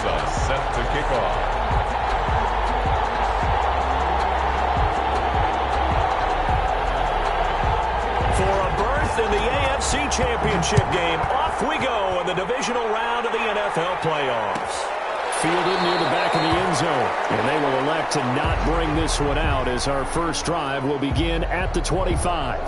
are set to kick off. For a berth in the AFC Championship game, off we go in the divisional round of the NFL playoffs. Fielded near the back of the end zone. And they will elect to not bring this one out as our first drive will begin at the 25.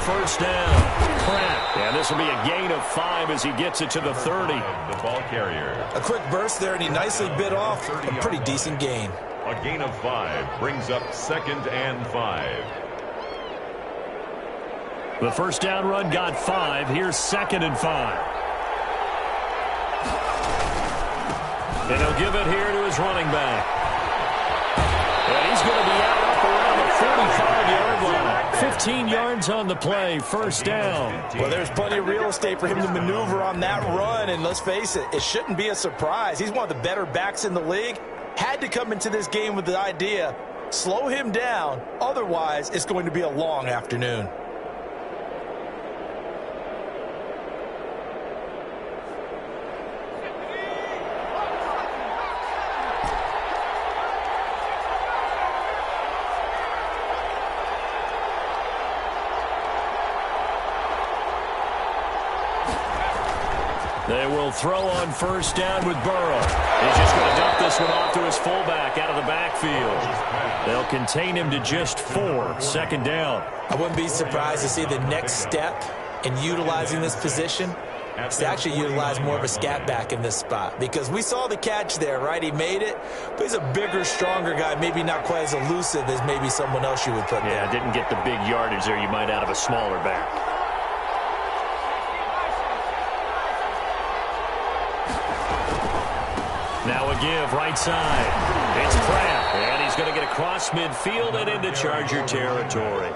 First down. Pratt. And this will be a gain of 5 as he gets it to the 30. The ball carrier. A quick burst there, and he nicely bit off a pretty decent gain. A gain of 5 brings up 2nd and 5. The first down run got 5. Here's 2nd and 5. And he'll give it here to his running back. And he's going to be out up around the 45-yard line. 15 yards on the play, first down. Well, there's plenty of real estate for him to maneuver on that run, and let's face it, it shouldn't be a surprise. He's one of the better backs in the league. Had to come into this game with the idea, slow him down, otherwise it's going to be a long afternoon. They will throw on first down with Burrow. He's just going to dump this one off to his fullback out of the backfield. They'll contain him to just 4, 2nd down. I wouldn't be surprised to see the next step in utilizing this position is to actually utilize more of a scat back in this spot, because we saw the catch there, right? He made it, but he's a bigger, stronger guy, maybe not quite as elusive as maybe someone else you would put there. Yeah, didn't get the big yardage there you might out of a smaller back. Now a give, right side. It's Pratt, and he's going to get across midfield and into Charger territory.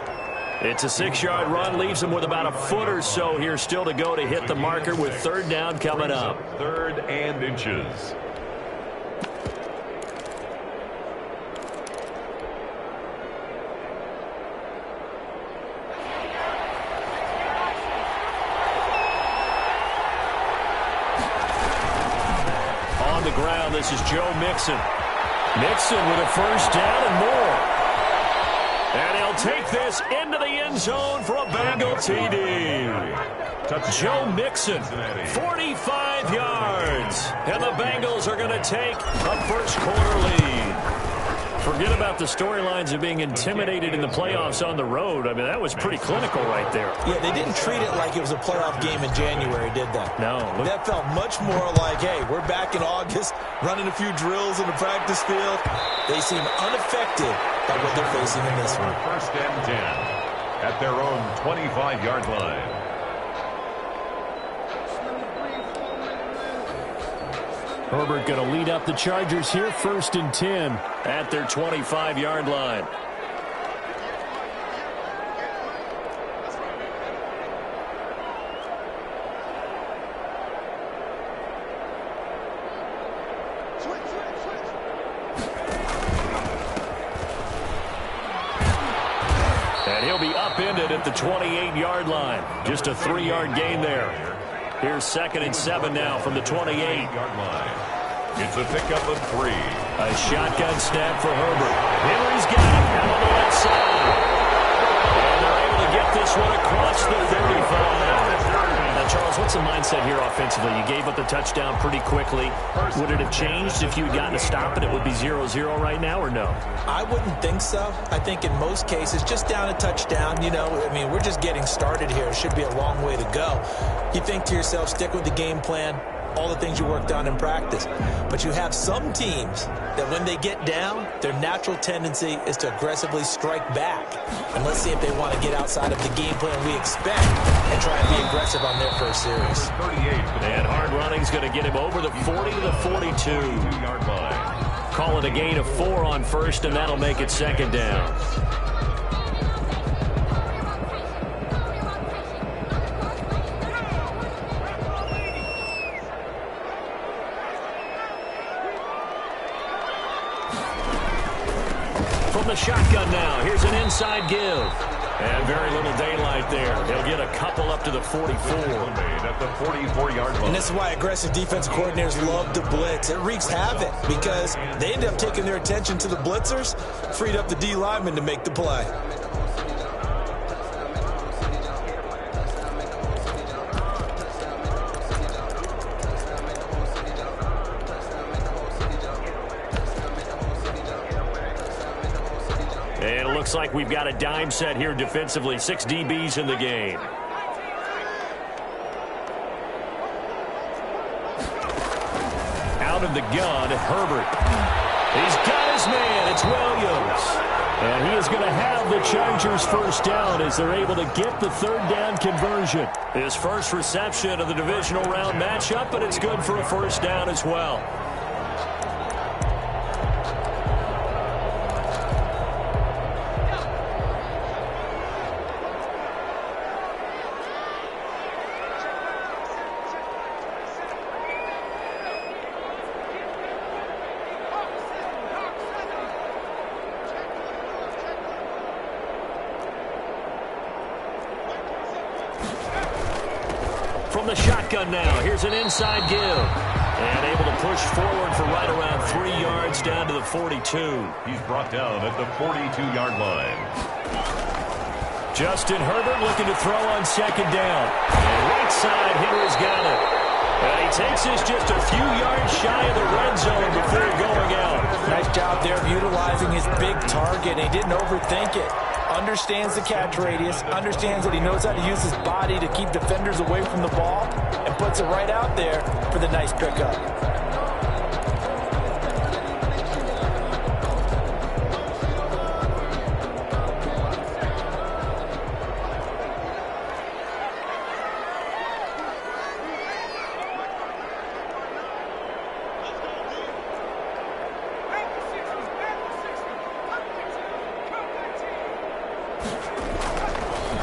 It's a 6-yard run, leaves him with about a foot or so here still to go to hit the marker with 3rd down coming up. 3rd and inches. On the ground, this is Joe Mixon. Mixon with a first down and more. And he'll take this into the end zone for a Bengal TD. Joe Mixon, 45 yards. And the Bengals are going to take a first-quarter lead. Forget about the storylines of being intimidated in the playoffs on the road. I mean, that was pretty clinical right there. Yeah, they didn't treat it like it was a playoff game in January, did they? No. That felt much more like, hey, we're back in August, running a few drills in the practice field. They seem unaffected by what they're facing in this one. 1st and 10 at their own 25-yard line. Herbert going to lead up the Chargers here, 1st and 10 at their 25-yard line. And he'll be upended at the 28-yard line. Just a 3-yard gain there. Here's 2nd and 7 now from the 28-yard line. It's a pickup of 3. A shotgun snap for Herbert. Henry's got it out on the left side. And they're able to get this one across the 35. Now, Charles, what's the mindset here offensively? You gave up the touchdown pretty quickly. Would it have changed if you had gotten a stop and it would be 0-0 right now, or no? I wouldn't think so. I think in most cases, just down a touchdown, you know, I mean, we're just getting started here. It should be a long way to go. You think to yourself, stick with the game plan, all the things you worked on in practice. But you have some teams that when they get down, their natural tendency is to aggressively strike back. And let's see if they want to get outside of the game plan we expect and try and be aggressive on their first series. And hard running's going to get him over the 40 to the 42-yard line. Call it a gain of 4 on first, and that'll make it second down. From the shotgun now, here's an inside give. And very little daylight there. He'll get a couple up to the 44. At the 44-yard line. And this is why aggressive defensive coordinators love to blitz. It wreaks havoc because they end up taking their attention to the blitzers, freed up the D lineman to make the play. And it looks like we've got a dime set here defensively. 6 DBs in the game. Out of the gun, Herbert. He's got his man. It's Williams. And he is going to have the Chargers first down as they're able to get the third down conversion. His first reception of the divisional round matchup, but it's good for a first down as well. From the shotgun now, here's an inside give. And able to push forward for right around 3 yards down to the 42. He's brought down at the 42-yard line. Justin Herbert looking to throw on second down. And right side, Henry's got it. And he takes this just a few yards shy of the red zone before going out. Nice job there of utilizing his big target. He didn't overthink it. Understands the catch radius, understands that he knows how to use his body to keep defenders away from the ball, and puts it right out there for the nice pickup.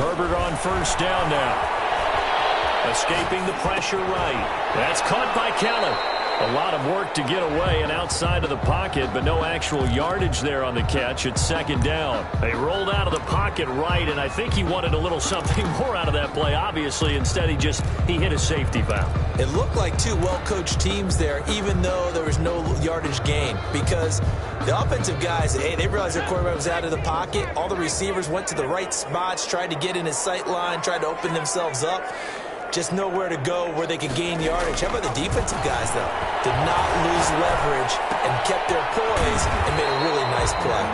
Herbert on first down now. Escaping the pressure right. That's caught by Kelly. A lot of work to get away and outside of the pocket, but no actual yardage there on the catch. It's second down. They rolled out of the pocket right, and I think he wanted a little something more out of that play, obviously. Instead, he hit a safety foul. It looked like two well-coached teams there, even though there was no yardage gain, because the offensive guys, hey, they realized their quarterback was out of the pocket. All the receivers went to the right spots, tried to get in his sight line, tried to open themselves up. Just nowhere to go where they could gain yardage. How about the defensive guys, though? Did not lose leverage and kept their poise and made a really nice play.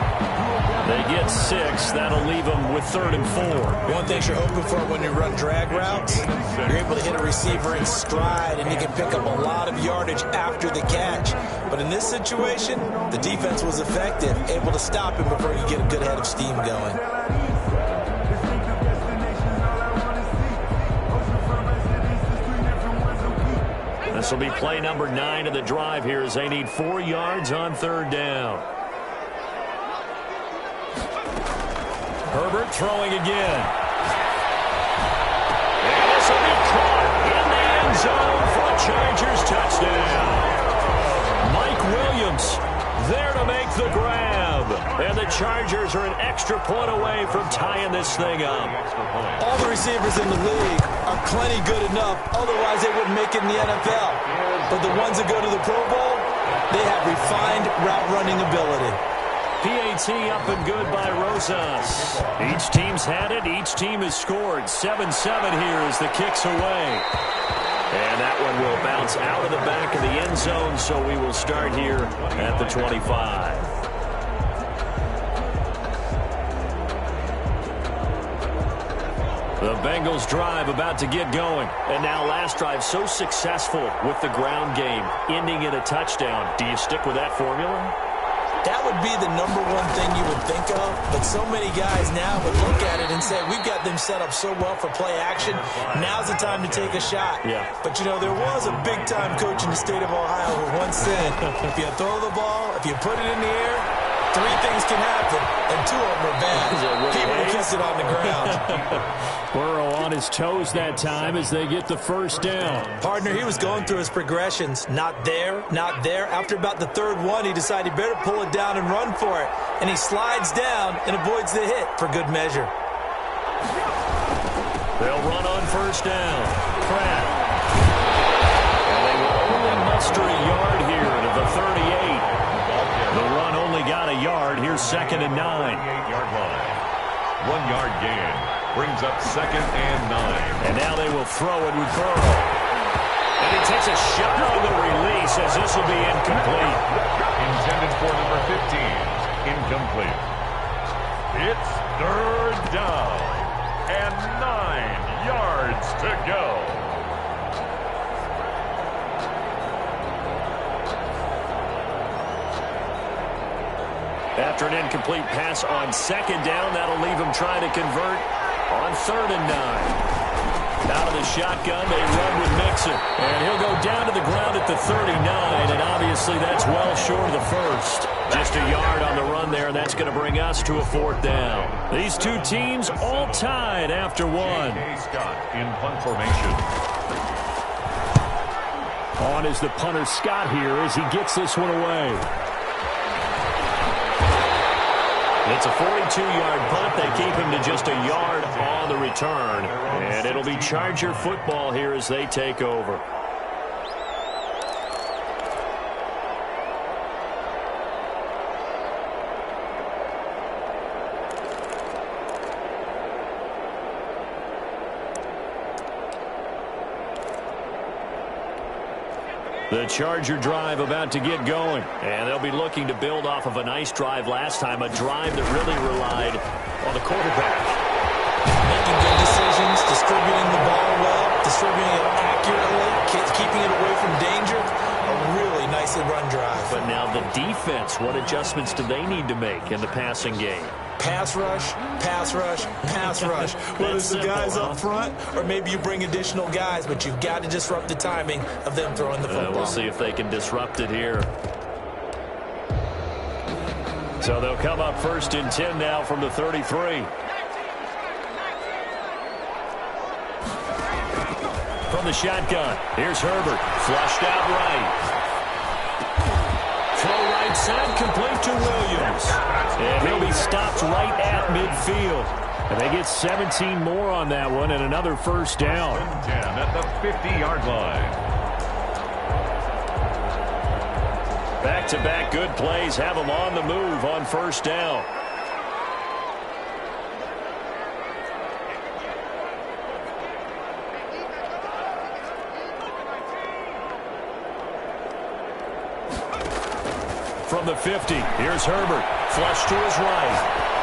They get 6. That'll leave them with 3rd and 4. One thing you're open for when you run drag routes, you're able to hit a receiver in stride, and you can pick up a lot of yardage after the catch. But in this situation, the defense was effective, able to stop him before you get a good head of steam going. This will be play number 9 of the drive here as they need 4 yards on 3rd down. Herbert throwing again. And this will be caught in the end zone for a Chargers touchdown. Mike Williams there to make the grab. And the Chargers are an extra point away from tying this thing up. All the receivers in the league are plenty good enough. Otherwise, they wouldn't make it in the NFL. But the ones that go to the Pro Bowl, they have refined route running ability. PAT up and good by Rosas. Each team's had it. Each team has scored. 7-7 here as the kick's away. And that one will bounce out of the back of the end zone, so we will start here at the 25. The Bengals drive about to get going. And now last drive so successful with the ground game, ending in a touchdown. Do you stick with that formula? That would be the number one thing you would think of, but so many guys now would look at it and say, we've got them set up so well for play action, now's the time to take a shot. Yeah. But, you know, there was a big-time coach in the state of Ohio who once said, if you throw the ball, if you put it in the air, 3 things can happen, and 2 of them are bad. He would have kissed it on the ground. Burrow on his toes that time as they get the first down. Partner, he was going through his progressions. Not there, not there. After about the 3rd one, he decided he better pull it down and run for it. And he slides down and avoids the hit for good measure. They'll run on first down. Pratt. And they will only muster a yard here to the 38. The run only got a yard. Here's 2nd and 9. 38-yard line. 1-yard gain brings up 2nd and 9. And now they will throw it with Burrow. And he takes a shot on the release as this will be incomplete. Intended for number 15. Incomplete. It's 3rd down and 9 yards to go. After an incomplete pass on 2nd down, that'll leave him trying to convert on 3rd and 9. Out of the shotgun, they run with Mixon. And he'll go down to the ground at the 39, and obviously that's well short of the first. Just a yard on the run there, and that's going to bring us to a 4th down. These 2 teams all tied after 1. J.K. Scott in punt formation. On is the punter Scott here as he gets this one away. It's a 42-yard punt. They keep him to just a yard on the return. And it'll be Charger football here as they take over. The Charger drive about to get going. And they'll be looking to build off of a nice drive last time, a drive that really relied on the quarterback. Making good decisions, distributing the ball well, distributing it accurately, keeping it away from danger. A really nicely run drive. But now the defense, what adjustments do they need to make in the passing game? Pass rush, pass rush, pass rush. Whether it's the guys up front or maybe you bring additional guys, but you've got to disrupt the timing of them throwing the football. We'll see if they can disrupt it here. So they'll come up 1st and 10 now from the 33. From the shotgun, here's Herbert. Flushed out right. Throw right side, complete to Williams. And he'll be stopped right at midfield. And they get 17 more on that one and another first down. 10 at the 50-yard line. Back-to-back good plays have them on the move on first down. From the 50, here's Herbert. Flush to his right.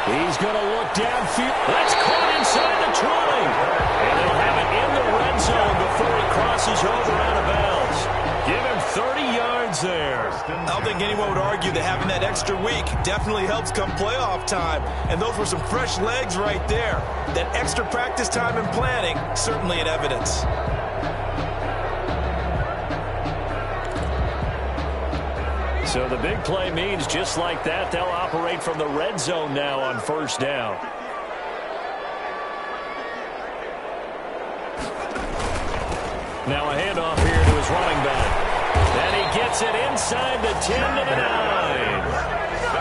He's going to look downfield. That's caught inside the 20. And they'll have it in the red zone before he crosses over out of bounds. Give him 30 yards there. I don't think anyone would argue that having that extra week definitely helps come playoff time. And those were some fresh legs right there. That extra practice time and planning, certainly in evidence. So the big play means just like that, they'll operate from the red zone now on first down. Now a handoff here to his running back. And he gets it inside the 10 to the 9.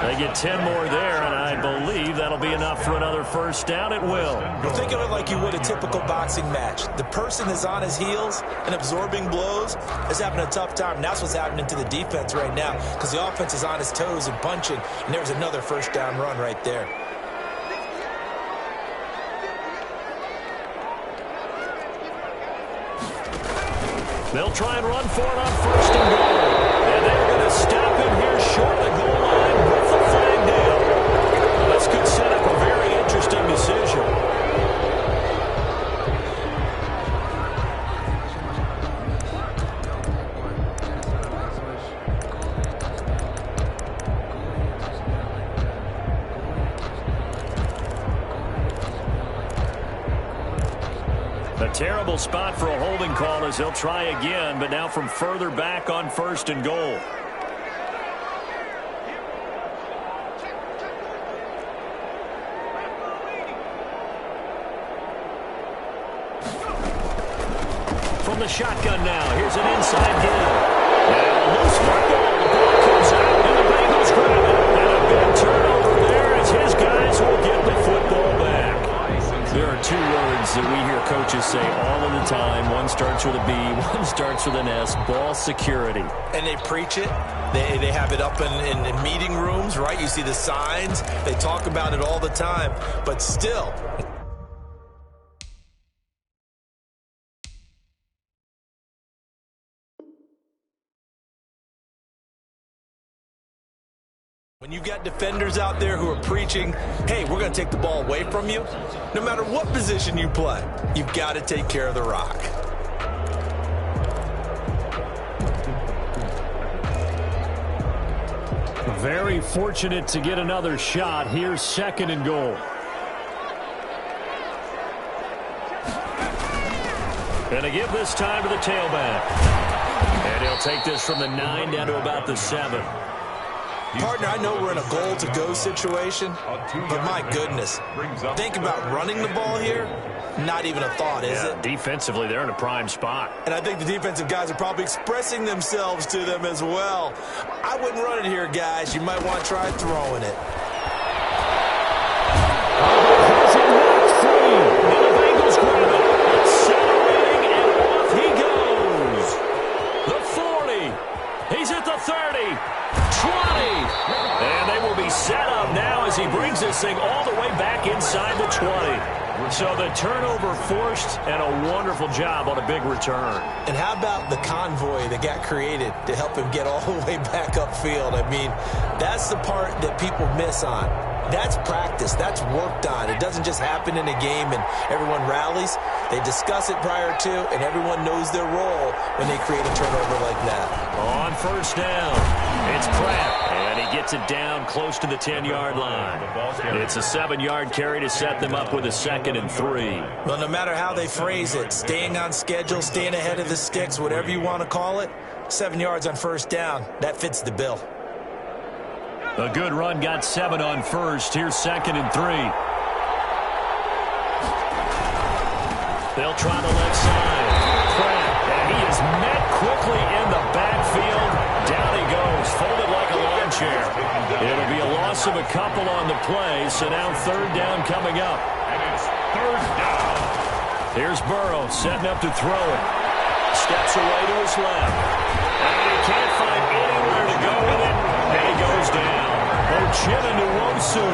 They get 10 more there, and I believe that'll be enough for another first down. It will. Well, think of it like you would a typical boxing match. The person is on his heels and absorbing blows is having a tough time. And that's what's happening to the defense right now because the offense is on his toes and punching, and there's another first down run right there. They'll try and run for it on first and goal. And they're going to stop him here short of the goal line with the flag down. This could set up a very interesting decision. Terrible spot for a holding call as they'll try again, but now from further back on 1st and goal. From the shotgun now, here's an inside deal. Now loose football, the ball comes out, and the Bengals grab it. And a big turnover there as his guys will get the football back. There are two words that we hear coaches say all of the time. One starts with a B, one starts with an S, ball security. And they preach it. They have it up in meeting rooms, right? You see the signs. They talk about it all the time. But still, when you've got defenders out there who are preaching, hey, we're going to take the ball away from you, no matter what position you play, you've got to take care of the rock. Very fortunate to get another shot. Here's 2nd and goal. And to give this time to the tailback. And he'll take this from the 9 down to about the 7. Partner, I know we're in a goal-to-go situation, but my goodness, think about running the ball here. Not even a thought, is it? Defensively, they're in a prime spot. And I think the defensive guys are probably expressing themselves to them as well. I wouldn't run it here, guys. You might want to try throwing it. Has it knocked free. And the Bengals grab it. Accelerating, and off he goes. The 40. He's at the 30. 20. And they will be set up now as he brings this thing all the way back inside the 20. So the turnover forced, and a wonderful job on a big return. And how about the convoy that got created to help him get all the way back upfield? I mean, that's the part that people miss on. That's practice. That's worked on. It doesn't just happen in a game and everyone rallies. They discuss it prior to, and everyone knows their role when they create a turnover like that. On 1st down, it's Pratt, and he gets it down close to the 10-yard line. It's a 7-yard carry to set them up with a 2nd and 3. Well, no matter how they phrase it, staying on schedule, staying ahead of the sticks, whatever you want to call it, 7 yards on 1st down, that fits the bill. A good run got 7 on 1st. Here's 2nd and 3. They'll try the left side. Pratt, and he is met quickly in the backfield. Down he goes, folded like a lawn chair. It'll be a loss of a couple on the play, so now 3rd down coming up. And it's 3rd down. Here's Burrow setting up to throw it. Steps away to his left. And he can't find anywhere to go with it. And he goes down. Uchenna Nwosu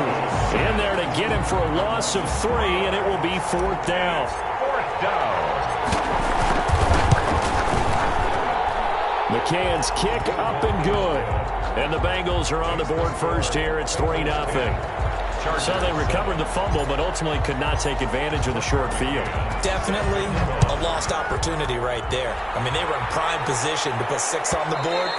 in there to get him for a loss of 3, and it will be 4th down. 4th down. McCann's kick up and good. And the Bengals are on the board first here. It's 3-0. So they recovered the fumble, but ultimately could not take advantage of the short field. Definitely a lost opportunity right there. I mean, they were in prime position to put 6 on the board.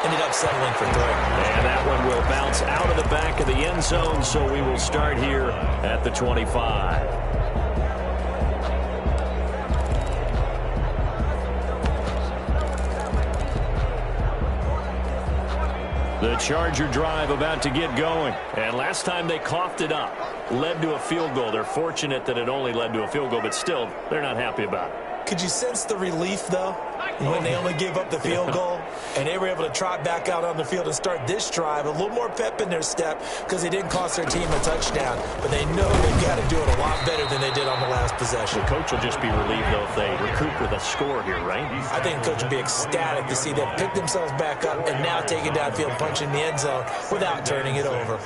Ended up settling for 3. And that one will bounce out of the back of the end zone, so we will start here at the 25. The Charger drive about to get going. And last time they coughed it up, led to a field goal. They're fortunate that it only led to a field goal, but still, they're not happy about it. Could you sense the relief, though, when they only gave up the field goal and they were able to trot back out on the field and start this drive? A little more pep in their step because they didn't cost their team a touchdown, but they know they've got to do it a lot better than they did on the last possession. The coach will just be relieved, though, if they recoup with a score here, right? I think the coach will be ecstatic to see them pick themselves back up and now take it downfield, punch in the end zone without turning it over.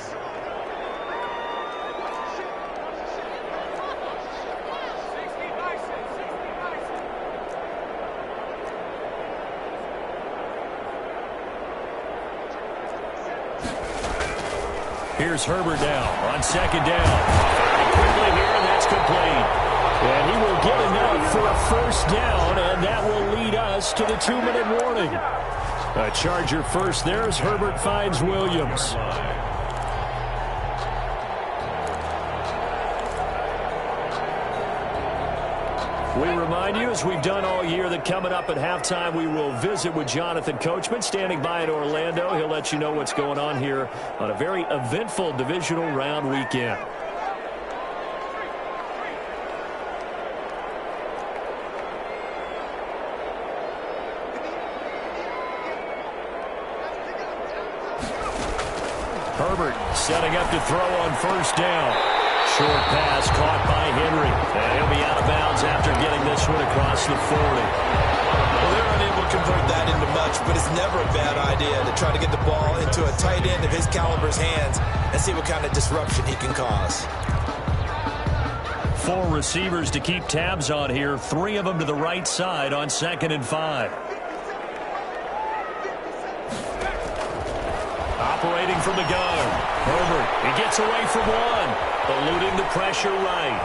Here's Herbert now on 2nd down. Very quickly here, and that's complete. And he will get enough for a 1st down, and that will lead us to the 2-minute warning. A Charger first there as Herbert finds Williams. We remind you, as we've done all year, that coming up at halftime, we will visit with Jonathan Coachman, standing by in Orlando. He'll let you know what's going on here on a very eventful divisional round weekend. Herbert setting up to throw on first down. Short pass caught by Henry. And he'll be out of bounds after getting this one across the 40. Well, they're unable to convert that into much, but it's never a bad idea to try to get the ball into a tight end of his caliber's hands and see what kind of disruption he can cause. 4 receivers to keep tabs on here. 3 of them to the right side on 2nd and 5. Operating from the gun. Herbert, he gets away from one. Eluding the pressure right.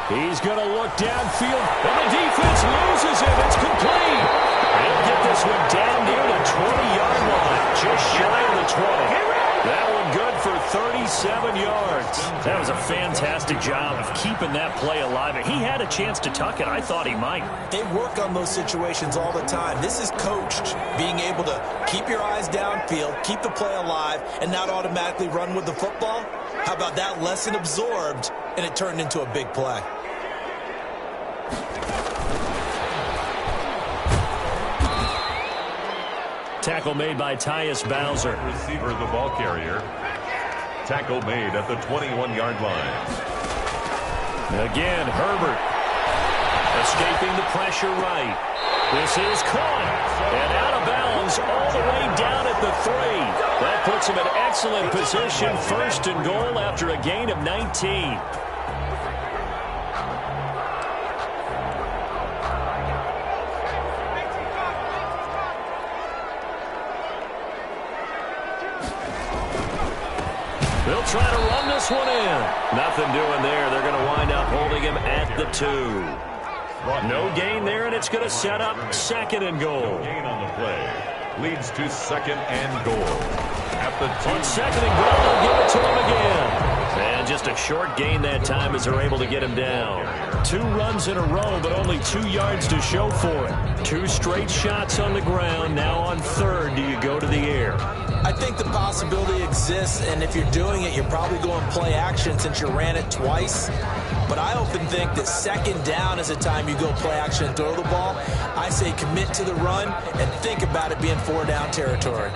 He's going to look downfield, and the defense loses him. It's complete. He'll get this one down near the 20-yard line, just shy of the 20. That one good for 37 yards. That was a fantastic job of keeping that play alive. He had a chance to tuck it. I thought he might. They work on those situations all the time. This is coached, being able to keep your eyes downfield, keep the play alive, and not automatically run with the football. How about that lesson absorbed, and it turned into a big play? Tackle made by Tyus Bowser. Receiver, the ball carrier. Tackle made at the 21-yard line. Again, Herbert escaping the pressure right. This is caught and out of bounds all the way down at the 3. That puts him in excellent position, 1st and goal after a gain of 19. They'll try to run this one in. Nothing doing there. They're going to wind up holding him at the 2. No gain there, and it's going to set up 2nd and goal. No gain on the play. Leads to 2nd and goal. At the 2. On 2nd and goal, they'll give it to him again. And just a short gain that time as they're able to get him down. 2 runs in a row, but only 2 yards to show for it. 2 straight shots on the ground. Now on 3rd, do you go to the air? I think the possibility exists, and if you're doing it, you're probably going play action since you ran it twice. But I often think that 2nd down is the time you go play action and throw the ball. I say commit to the run and think about it being 4-down territory.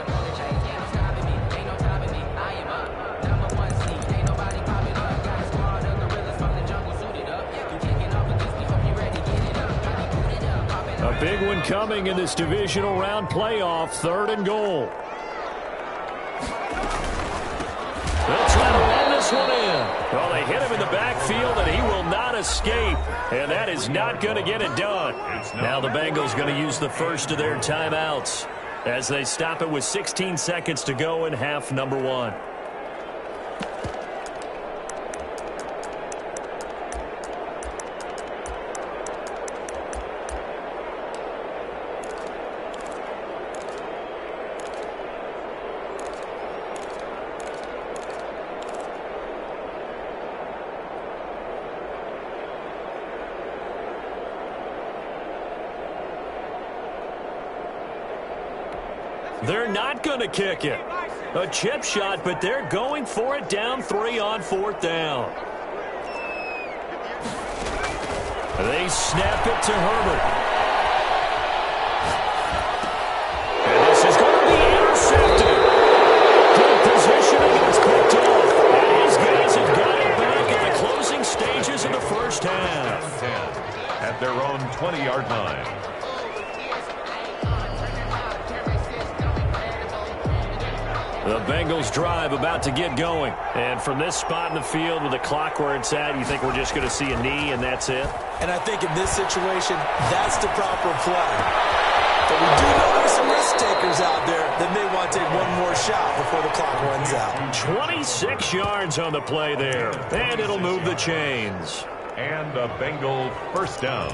A big one coming in this divisional round playoff, 3rd and goal. They'll try to run this one in. Well, they hit him in the backfield, and he will not escape. And that is not going to get it done. Now the Bengals going to use the first of their timeouts as they stop it with 16 seconds to go in half number 1. They're not going to kick it. A chip shot, but they're going for it down 3 on 4th down. They snap it to Herbert. And this is going to be intercepted. Good positioning, and it's picked off. And his guys have got it back at the closing stages of the first half. 10 at their own 20-yard line. The Bengals drive about to get going. And from this spot in the field with the clock where it's at, you think we're just going to see a knee and that's it? And I think in this situation, that's the proper play. But we do know there's some risk takers out there that may want to take one more shot before the clock runs out. 26 yards on the play there. And it'll move the chains. And a Bengal first down.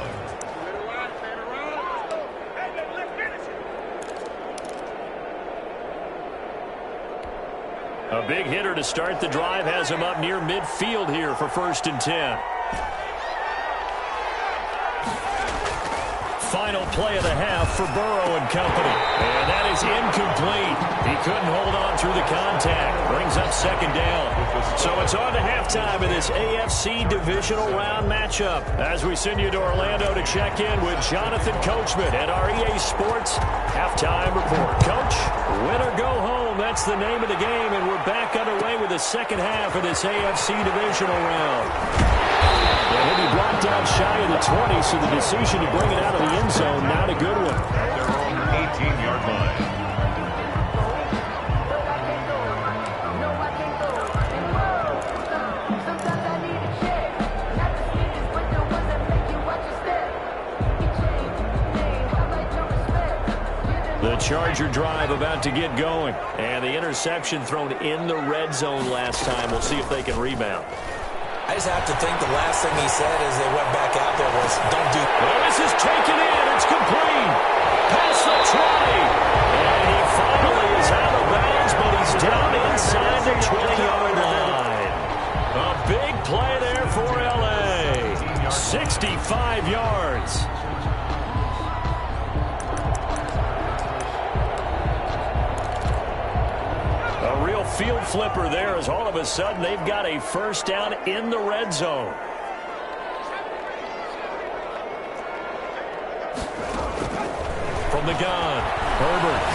A big hitter to start the drive has him up near midfield here for 1st and 10. final play of the half for Burrow and company. And that is incomplete. He couldn't hold on through the contact. Brings up second down. So it's on to halftime in this AFC divisional round matchup. As we send you to Orlando to check in with Jonathan Coachman at our EA Sports Halftime Report. Coach, win or go home. That's the name of the game. And we're back underway with the second half of this AFC divisional round. And he'll be blocked out shy of the 20, so the decision to bring it out of the end zone, not a good one. Their own 18-yard line. The Charger drive about to get going. And the interception thrown in the red zone last time. We'll see if they can rebound. I just have to think the last thing he said as they went back out there was, don't do... Well, this is taken in. It's complete. Past the 20. And he finally is out of bounds, but he's down inside the 20-yard line. A big play there for L.A. 65 yards. A real field flipper there as all of a sudden they've got a first down in the red zone. From the gun, Herbert.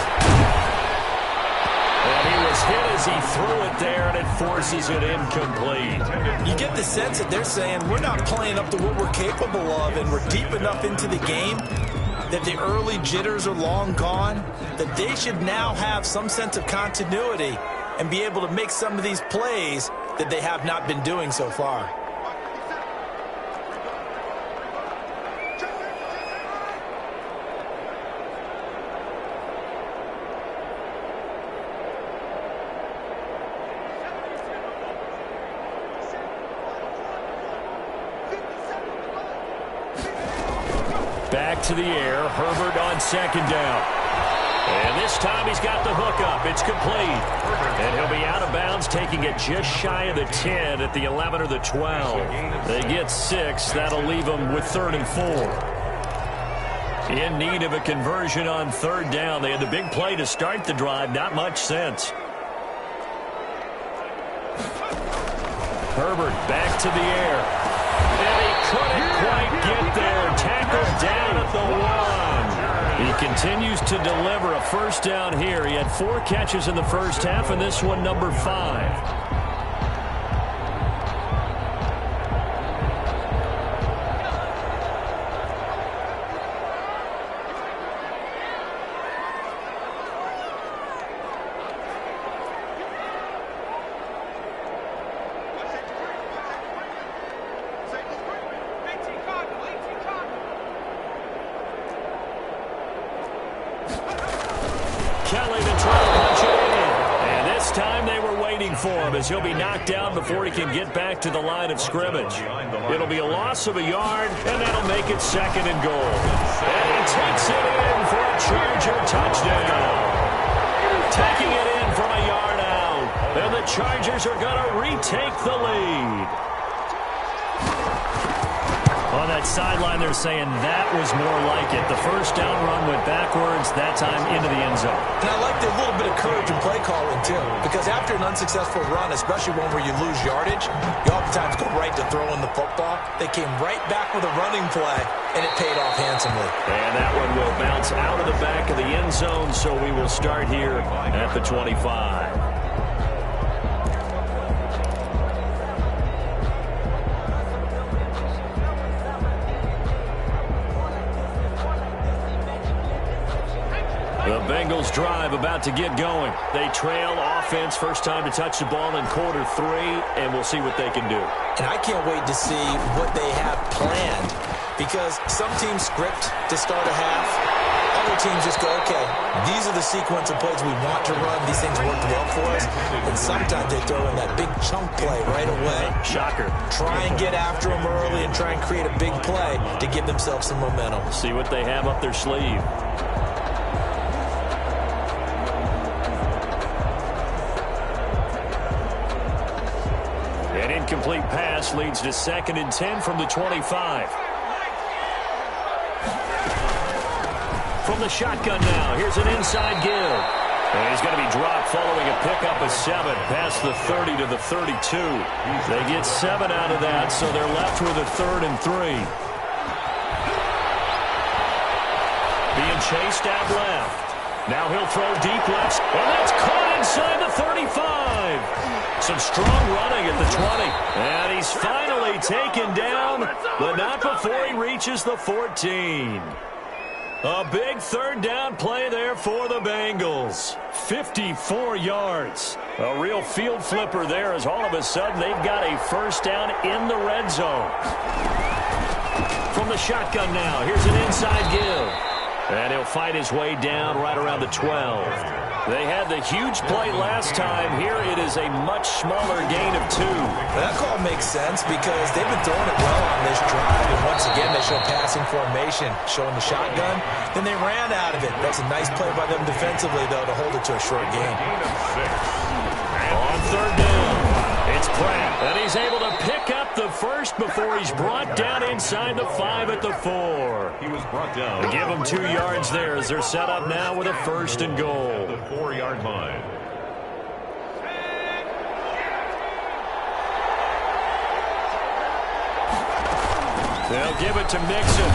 And he was hit as he threw it there, and it forces it incomplete. You get the sense that they're saying we're not playing up to what we're capable of, and we're deep enough into the game that the early jitters are long gone, that they should now have some sense of continuity and be able to make some of these plays that they have not been doing so far. Back to the air, Herbert on second down. And this time he's got the hook up. It's complete. And he'll be out of bounds, taking it just shy of the 10 at the 11 or the 12. They get 6. That'll leave them with 3rd and 4. In need of a conversion on 3rd down. They had the big play to start the drive. Not much sense. Herbert back to the air. And he couldn't quite get there. Tackled down at the 1. He continues to deliver a first down here. He had 4 catches in the first half, and this one number 5. Kelly to try to punch it in. And this time they were waiting for him as he'll be knocked down before he can get back to the line of scrimmage. It'll be a loss of a yard, and that'll make it 2nd and goal. And he takes it in for a Charger touchdown. Taking it in from a yard out. And the Chargers are going to retake the lead. On that sideline, they're saying that was more like it. The first down run went backwards, that time into the end zone. And I like the little bit of courage in play calling, too, because after an unsuccessful run, especially one where you lose yardage, you oftentimes go right to throwing the football. They came right back with a running play, and it paid off handsomely. And that one will bounce out of the back of the end zone, so we will start here at the 25. The Bengals drive about to get going. They trail offense, first time to touch the ball in quarter 3, and we'll see what they can do. And I can't wait to see what they have planned, because some teams script to start a half. Other teams just go, okay, these are the sequence of plays we want to run. These things worked well for us. And sometimes they throw in that big chunk play right away. Shocker. Try and get after them early and try and create a big play to give themselves some momentum. See what they have up their sleeve. An incomplete pass leads to 2nd and 10 from the 25. the shotgun now. Here's an inside give. And he's going to be dropped following a pickup of 7 past the 30 to the 32. They get 7 out of that, so they're left with a 3rd and 3. Being chased out left. Now he'll throw deep left, and that's caught inside the 35. Some strong running at the 20. And he's finally taken down, but not before he reaches the 14. A big 3rd down play there for the Bengals. 54 yards. A real field flipper there as all of a sudden they've got a 1st down in the red zone. From the shotgun now, here's an inside give. And he'll fight his way down right around the 12. They had the huge play last time. Here it is a much smaller gain of 2. That call makes sense because they've been throwing it well on this drive. And once again, they show passing formation, showing the shotgun. Then they ran out of it. That's a nice play by them defensively, though, to hold it to a short gain. On 3rd down, it's Pratt. And he's able to pick up the 1st before he's brought down inside the 5 at the 4. He was brought down. They give him 2 yards there as they're set up now with a 1st and goal. The 4-yard line. They'll give it to Mixon.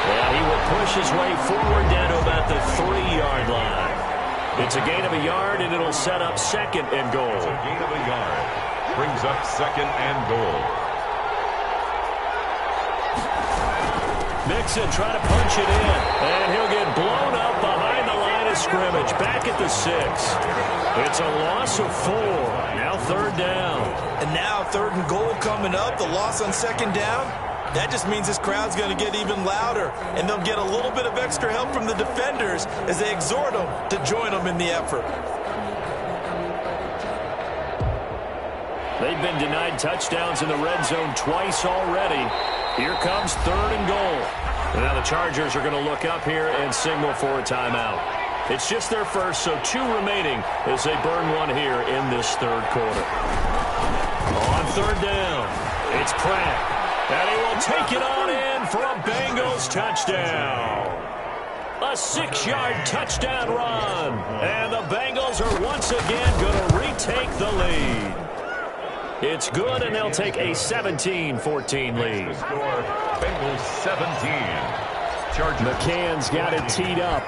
Well, he will push his way forward down to about the 3-yard line. It's a gain of a yard, and it'll set up 2nd and goal. It's a gain of a yard. Brings up 2nd and goal. Mixon trying to punch it in, and he'll get blown up behind the line of scrimmage. Back at the 6. It's a loss of 4. Now 3rd down. And now 3rd and goal coming up. The loss on 2nd down. That just means this crowd's going to get even louder, and they'll get a little bit of extra help from the defenders as they exhort them to join them in the effort. They've been denied touchdowns in the red zone twice already. Here comes 3rd and goal. And now the Chargers are going to look up here and signal for a timeout. It's just their first, so 2 remaining as they burn one here in this 3rd quarter. On 3rd down, it's Pratt. And he will take it on in for a Bengals touchdown. A 6-yard touchdown run. And the Bengals are once again going to retake the lead. It's good, and they'll take a 17-14 lead. The score, Bengals 17. Chargers. McCann's got it teed up.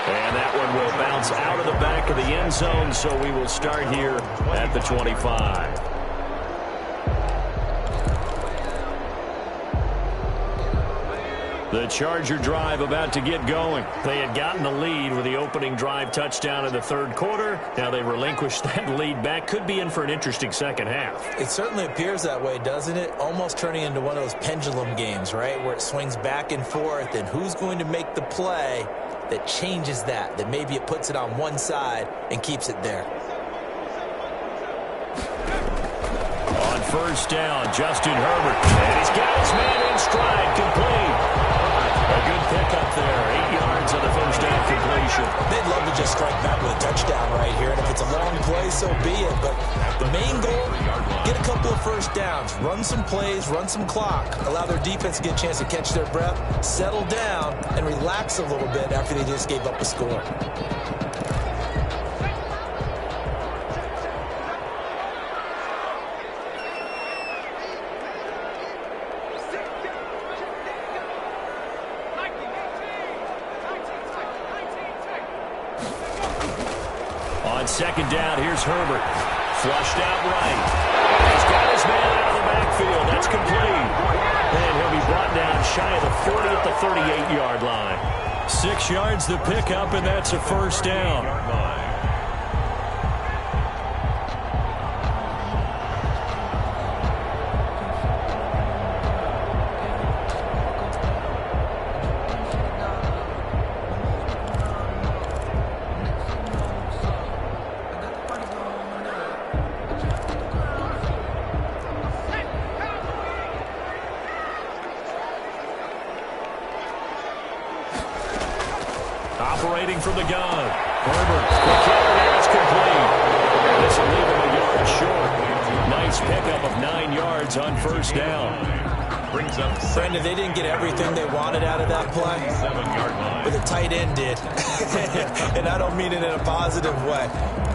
And that one will bounce out of the back of the end zone, so we will start here at the 25. The Charger drive about to get going. They had gotten the lead with the opening drive touchdown in the 3rd quarter. Now they relinquished that lead back. Could be in for an interesting second half. It certainly appears that way, doesn't it? Almost turning into one of those pendulum games, right, where it swings back and forth, and who's going to make the play that changes that maybe it puts it on one side and keeps it there. On 1st down, Justin Herbert. And he's got his man in stride, complete. A good pickup there, 8 yards on the 1st down completion. They'd love to just strike back with a touchdown right here, and if it's a long play, so be it. But the main goal, get a couple of 1st downs, run some plays, run some clock, allow their defense to get a chance to catch their breath, settle down, and relax a little bit after they just gave up a score. On 2nd down, here's Herbert. Flushed out right. He's got his man out of the backfield. That's complete. And he'll be brought down shy of the 40 at the 38-yard line. 6 yards to pick up, and that's a 1st down. Operating from the gun. Herbert. The carry is complete. This will leave him a yard short. Nice pickup of 9 yards on 1st down. Brings up Brandon, they didn't get everything they wanted out of that play, 7-yard line. but the tight end did. And I don't mean it in a positive way.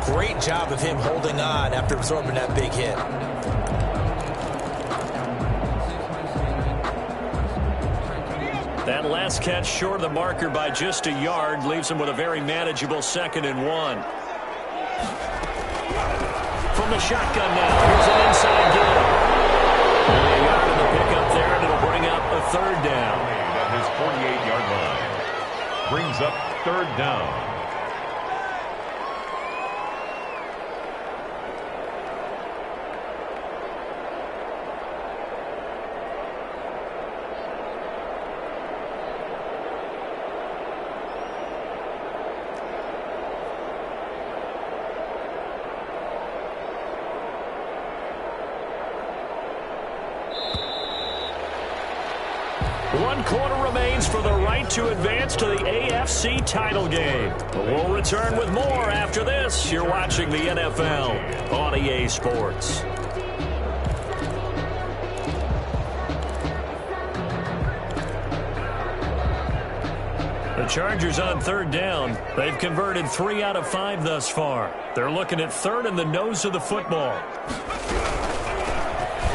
Great job of him holding on after absorbing that big hit. That last catch short of the marker by just a yard leaves him with a very manageable 2nd and 1. From the shotgun now, here's an inside give. They got to the pickup there, and it'll bring up a 3rd down. At his 48-yard line. Brings up 3rd down. One quarter remains for the right to advance to the AFC title game. But we'll return with more after this. You're watching the NFL on EA Sports. The Chargers on 3rd down. They've converted 3 out of 5 thus far. They're looking at 3rd and the nose of the football.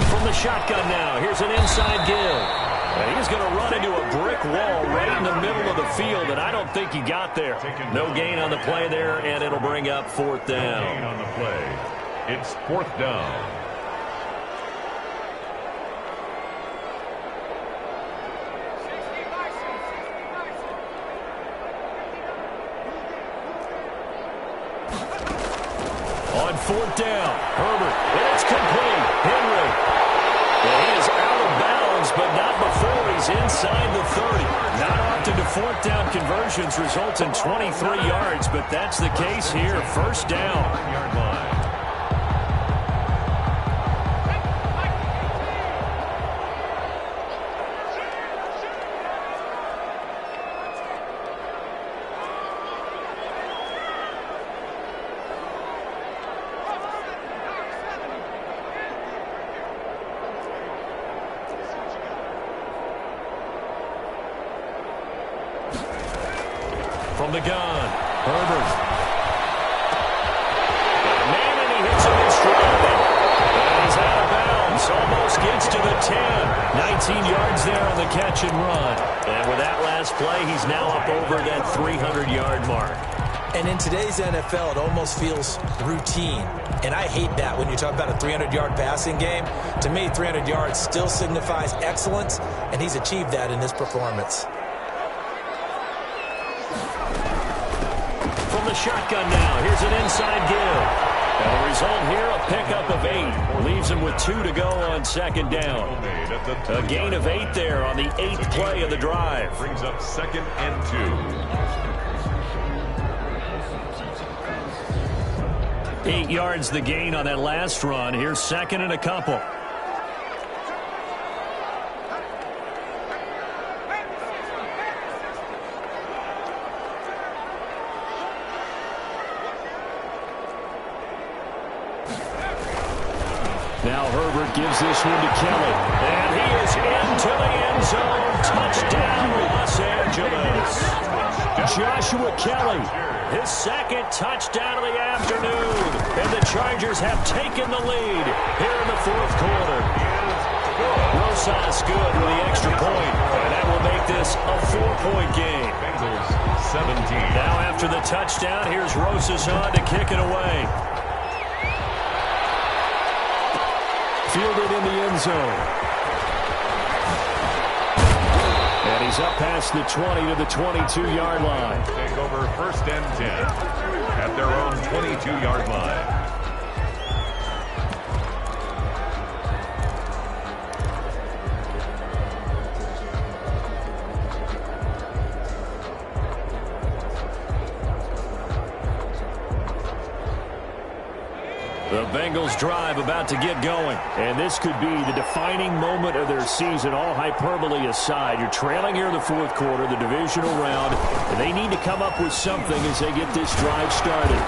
From the shotgun now, here's an inside give. And he's going to run into a brick wall right in the middle of the field, and I don't think he got there. No gain on the play there, and it'll bring up 4th down. Gain on the play. It's 4th down. On 4th down, Herbert, and it's complete. Henry. And he is out of bounds, but not before he's inside the 30. Not often do 4th down conversions result in 23 yards, but that's the case here. 1st down. 1-yard line. From the gun, Herbert. Man, and he hits him in stride. And he's out of bounds. Almost gets to the 10. 19 yards there on the catch and run. And with that last play, he's now up over that 300-yard mark. And in today's NFL, it almost feels routine. And I hate that when you talk about a 300-yard passing game. To me, 300 yards still signifies excellence, and he's achieved that in this performance. From the shotgun now, here's an inside give. And the result here, a pickup of 8. Leaves him with 2 to go on 2nd down. A gain of 8 there on the 8th play of the drive. Brings up 2nd and 2. 8 yards the gain on that last run. Here's 2nd and a couple. Now Herbert gives this one to Kelly. And he is into the end zone. Touchdown, Los Angeles. Joshua Kelly, his 2nd touchdown of the afternoon. And the Chargers have taken the lead here in the 4th quarter. Rosas good with the extra point. And that will make this a 4-point game. Bengals 17. Now after the touchdown, here's Rosas on to kick it away. Fielded in the end zone. And he's up past the 20 to the 22-yard line. Take over 1st and 10 at their own 22-yard line. The Bengals drive about to get going. And this could be the defining moment of their season, all hyperbole aside. You're trailing here in the 4th quarter, the divisional round, and they need to come up with something as they get this drive started.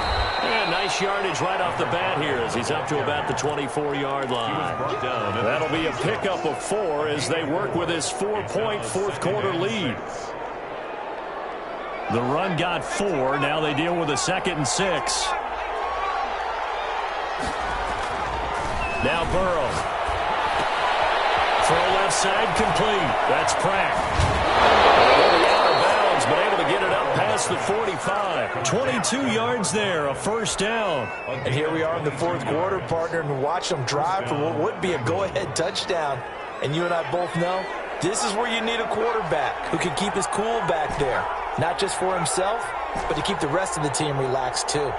And nice yardage right off the bat here as he's up to about the 24-yard line. That'll be a pickup of 4 as they work with his 4-point fourth-quarter lead. The run got 4. Now they deal with a 2nd and 6. Now Burrow. Throw left side complete. That's Pratt. Out of bounds, but able to get it up past the 45. 22 yards there, a first down. And here we are in the fourth quarter, partner, and watch them drive for what would be a go-ahead touchdown. And you and I both know this is where you need a quarterback who can keep his cool back there. Not just for himself, but to keep the rest of the team relaxed too.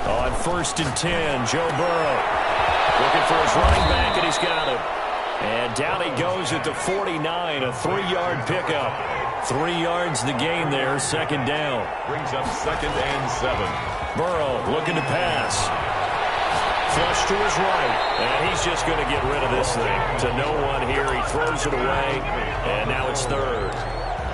On 1st and 10, Joe Burrow looking for his running back, and he's got him. And down he goes at the 49, a 3-yard pickup. 3 yards the gain there, 2nd down. Brings up 2nd and 7. Burrow looking to pass. Flush to his right, and he's just going to get rid of this thing. To no one here, he throws it away, and now it's 3rd.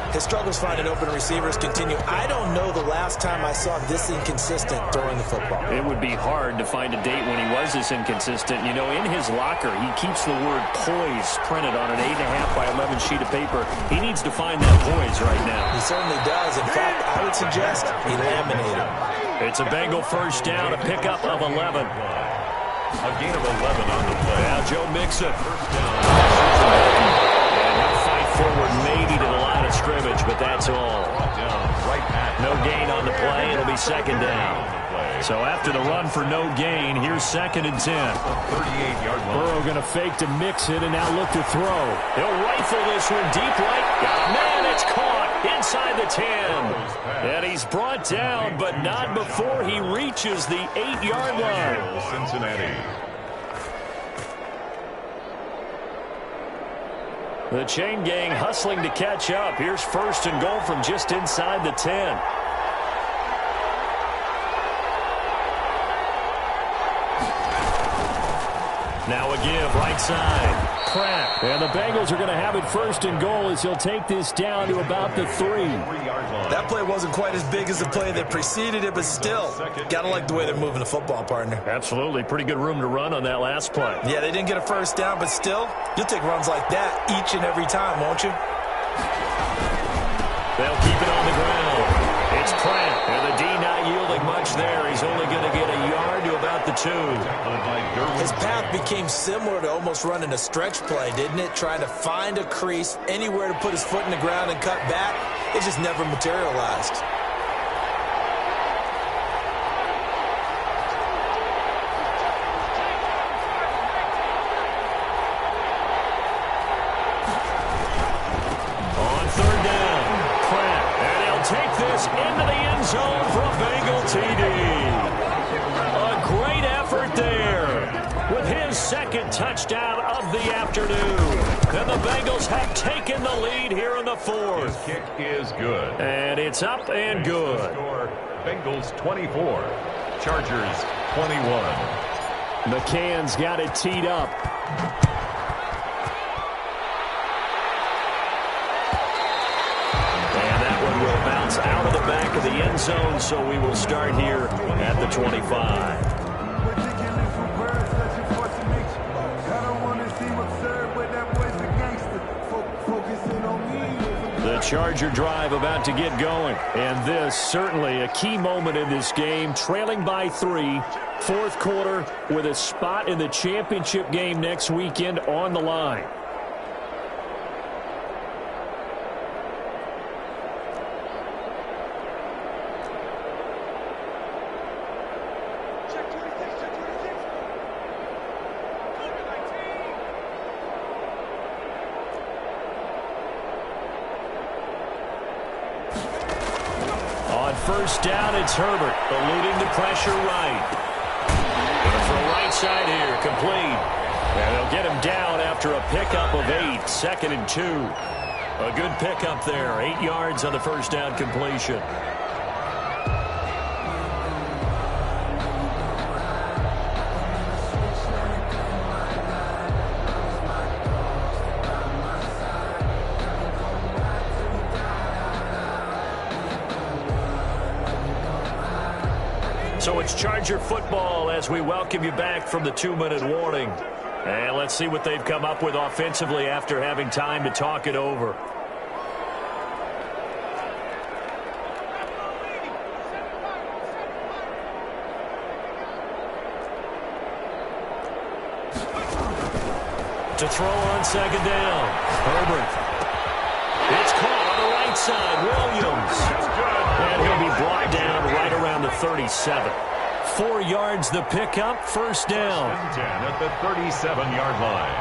His struggles finding open receivers continue. I don't know the last time I saw this inconsistent throwing the football. It would be hard to find a date when he was this inconsistent. You know, in his locker, he keeps the word poise printed on an 8.5 by 11 sheet of paper. He needs to find that poise right now. He certainly does. In fact, I would suggest he laminated. It's a Bengal first down, a pickup of 11. A gain of 11 on the play. Now Joe Mixon. And he'll fight forward maybe to the line of scrimmage, but that's all. No gain on the play. It'll be 2nd down. So after the run for no gain, here's 2nd and 10. 38-yard line. Burrow going to fake to mix it and now look to throw. He'll rifle this one deep right. Man, it's caught inside the 10. And he's brought down, but not before he reaches the 8-yard line. Cincinnati. The chain gang hustling to catch up. Here's 1st and goal from just inside the 10. Now a give, right side. Pratt. And the Bengals are going to have it 1st and goal as he'll take this down to about the 3. That play wasn't quite as big as the play that preceded it, but still, got to like the way they're moving the football, partner. Absolutely. Pretty good room to run on that last play. Yeah, they didn't get a first down, but still, you'll take runs like that each and every time, won't you? They'll keep it on the ground. It's Pratt. And the D not yielding much there. He's only going to get a yard to about the 2. His path became similar to almost running a stretch play, didn't it? Trying to find a crease, anywhere to put his foot in the ground and cut back. It just never materialized. On 3rd down, Pratt. And he'll take this into the end zone for a Bengal TD. A great effort there with his 2nd touchdown of the afternoon. And the Bengals have taken the lead here in the 4th. His kick is good. And it's up and good. Score, Bengals 24, Chargers 21. McCann's got it teed up. And that one will bounce out of the back of the end zone, so we will start here at the 25. The Charger drive about to get going. And this, certainly a key moment in this game. Trailing by 3, 4th quarter with a spot in the championship game next weekend on the line. First down, it's Herbert, alluding to pressure right. Going for a right side here, complete. And they'll get him down after a pickup of 8, 2nd and 2. A good pickup there, 8 yards on the first down completion. So it's Charger football as we welcome you back from the 2-minute warning. And let's see what they've come up with offensively after having time to talk it over. To throw on second down. Herbert. It's caught on the right side. Williams. And he'll be brought down right around the 37. 4 yards the pickup. First down. 10 at the 37-yard line.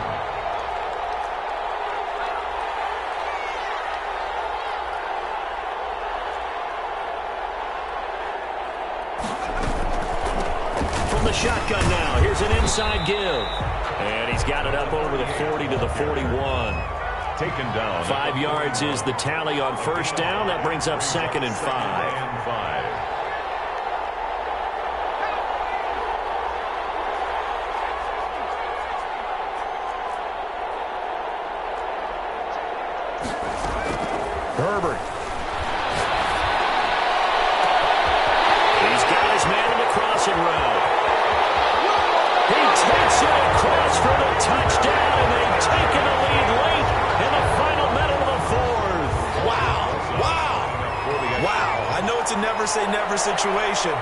From the shotgun now. Here's an inside give. And he's got it up over the 40 to the 41. Taken down. 5 yards is the tally on first down. That brings up second and 5. Herbert. He's got his man in the crossing route. He takes it across for the touchdown, and they've taken the lead late in the final minute of the fourth. Wow. I know it's a never-say-never situation,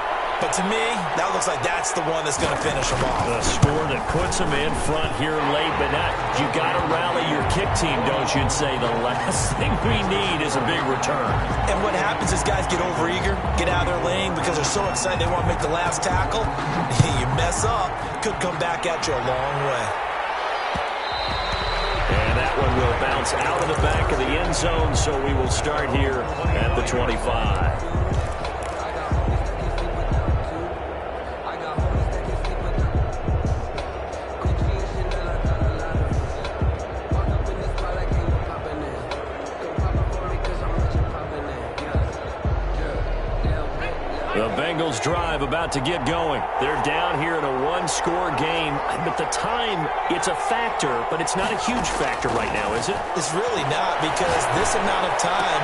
but to me, that looks like that's the one that's going to finish them off. The score that puts them in front here late, but you got to rally your kick team, don't you, and say the last thing we need is a big return. And what happens is guys get overeager, get out of their lane because they're so excited they want to make the last tackle. You mess up, could come back at you a long way. And that one will bounce out of the back of the end zone, so we will start here at the 25. The Bengals drive about to get going. They're down here in a one-score game. But the time, it's a factor, but it's not a huge factor right now, is it? It's really not, because this amount of time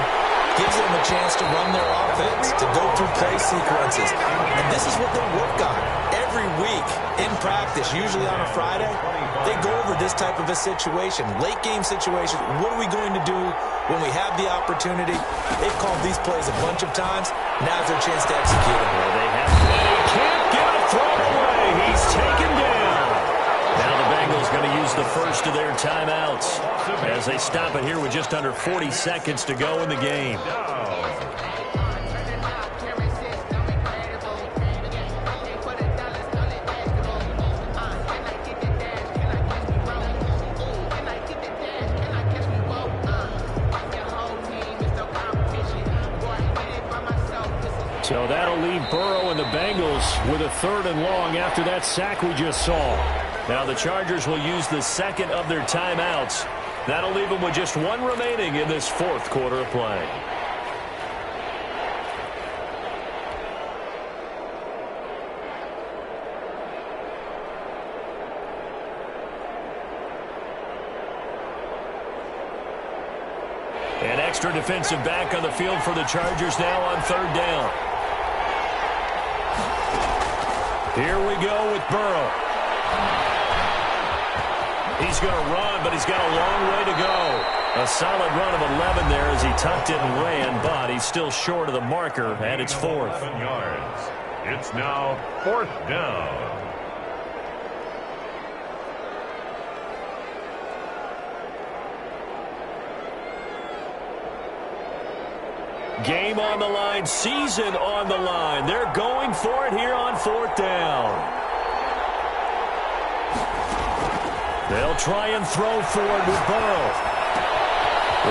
gives them a chance to run their offense, to go through play sequences. And this is what they work on every week in practice, usually on a Friday. They go over this type of a situation, late-game situation. What are we going to do when we have the opportunity? They've called these plays a bunch of times. Now's their chance to execute it. Well, they have plenty. Can't get a throw away. He's taken down. Now the Bengals going to use the first of their timeouts as they stop it here with just under 40 seconds to go in the game. So that'll leave Burrow and the Bengals with a 3rd and long after that sack we just saw. Now the Chargers will use the second of their timeouts. That'll leave them with just one remaining in this 4th quarter of play. An extra defensive back on the field for the Chargers now on 3rd down. Here we go with Burrow. He's going to run, but he's got a long way to go. A solid run of 11 there as he tucked it and ran, but he's still short of the marker, and it's 4th. 7 yards. It's now 4th down. Game on the line, season on the line. They're going for it here on 4th down. They'll try and throw for it with Burrow.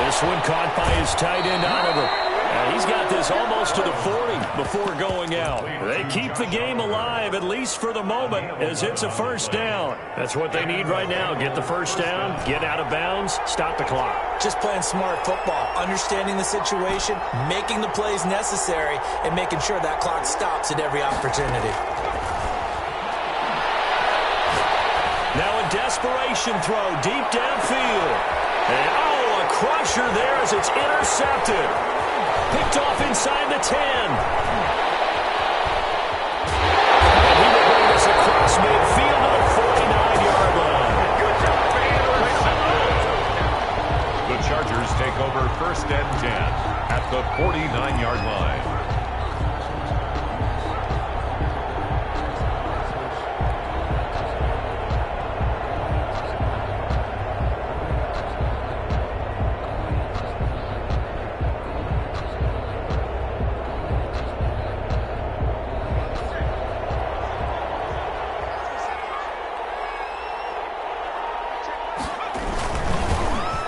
This one caught by his tight end, Oliver. And he's got this almost to the 40 before going out. They keep the game alive, at least for the moment, as it's a 1st down. That's what they need right now. Get the 1st down, get out of bounds, stop the clock. Just playing smart football, understanding the situation, making the plays necessary, and making sure that clock stops at every opportunity. Now a desperation throw deep downfield. And a crusher there as it's intercepted. Picked off inside the 10. across midfield to the 49-yard line. The Chargers take over 1st and 10 at the 49-yard line.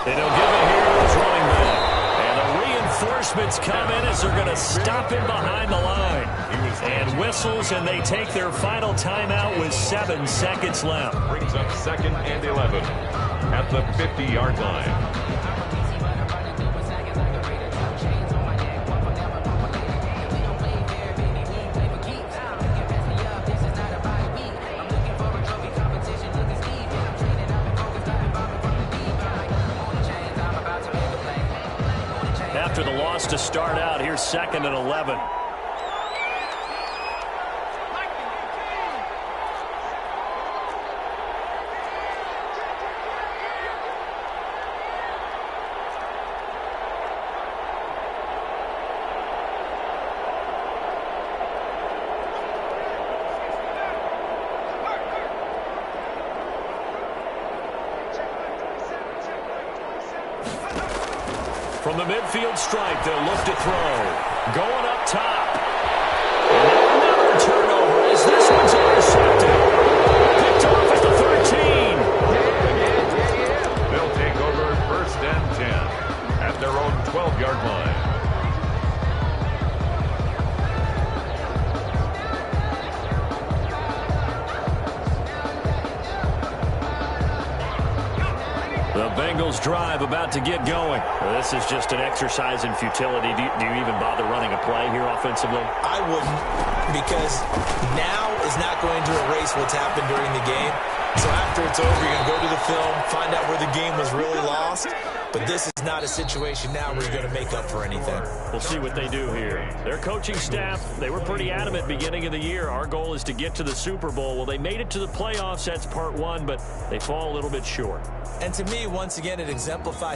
And he'll give it here to his running back. And the reinforcements come in as they're going to stop him behind the line. And whistles, and they take their final timeout with 7 seconds left. Brings up 2nd and 11 at the 50-yard line. After the loss to start out, here's 2nd and 11. From the midfield stripe, they'll look to throw. Going up top. And another turnover as this one's intercepted. Picked off at the 13. They'll take over 1st and 10 at their own 12-yard line. The Bengals drive about to get going. Well, this is just an exercise in futility. Do you even bother running a play here offensively? I wouldn't, because now is not going to erase what's happened during the game. So after it's over, you're going to go to the film, find out where the game was really lost. But this is not a situation now where you're going to make up for anything. We'll see what they do here. Their coaching staff, they were pretty adamant beginning of the year. Our goal is to get to the Super Bowl. Well, they made it to the playoffs. That's part one, but they fall a little bit short. And to me, once again, it exemplifies